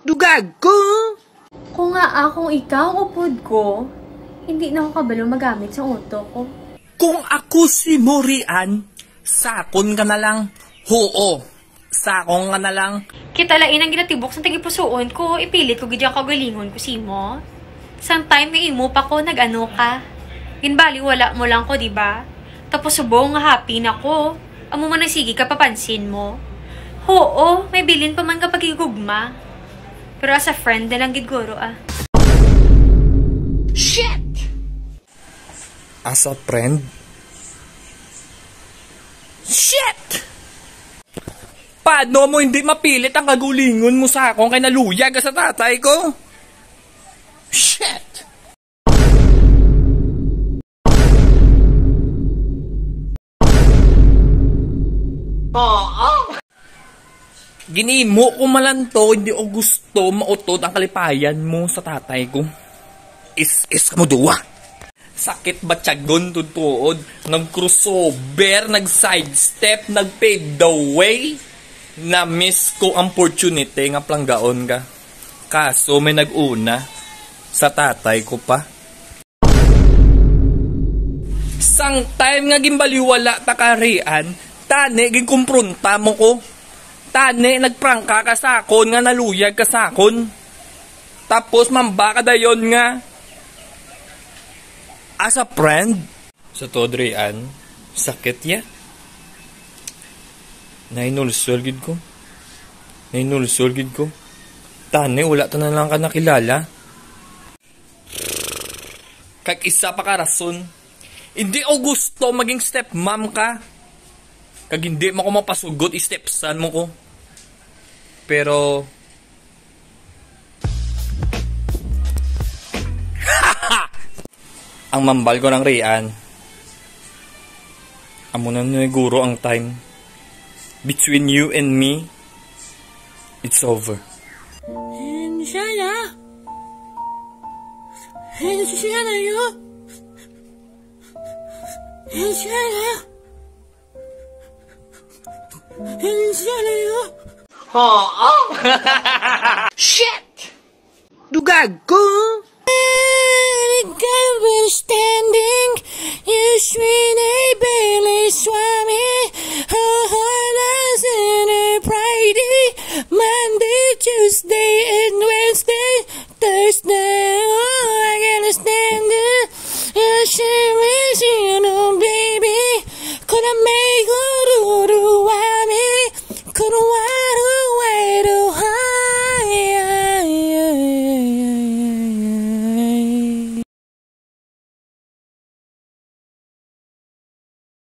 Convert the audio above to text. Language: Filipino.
Dugag ko! Kung nga akong ikaw upod ko, hindi na ako kabalo magamit sa utok ko. Kung ako si Morian, sakon ka na lang. Oo, sakon ka na lang. Kita lain ang ginatibok sa tagipusoon ko, ipilit ko gidya kagalingon ko si mo. Sang time may imo pa ko, nag-ano ka. Ginbali wala mo lang ko, diba? Tapos subong nga happy na ko. Amo man sige ka papansin mo. Oo, may bilin pa man kapag igugma. Pero as a friend na lang gidguro ah. Shit! As a friend? Shit! Paano mo hindi mapilit ang kagulingon mo sa akong kay naluyag ka sa tatay ko? Shit! Ginimo ko malanto, hindi ko gusto mautod ang kalipayan mo sa tatay ko. Is mo duwa. Sakit ba tiyagon tutuod? Nag-crossover, nag-sidestep, nag-pave the way. Na-miss ko ang opportunity nga planggaon ka. Kaso may nag-una sa tatay ko pa. Sang time nga gimbaliwala ta karian, tane ginkumpronta mo ko. Tane, nagprangka ka sakon nga naluyag ka sakon. Tapos mamba ka dayon nga. As a friend, sa Todrian, sakit ya. Nainulsol gid ko. Tane, wala ta na lang ka nakilala. Kag isa pa ka rason. Hindi ko gusto maging stepmom ka. Kag hindi mo ko mapasugot, stepson mo ko. Pero ang mambal ko ng Rian. Amo na niguro ang time. Between you and me, it's over. Inshallah. Shit! Dugag ko! Standing, you Srini Bailey Swami, Hahanas in a Friday, Monday, Tuesday,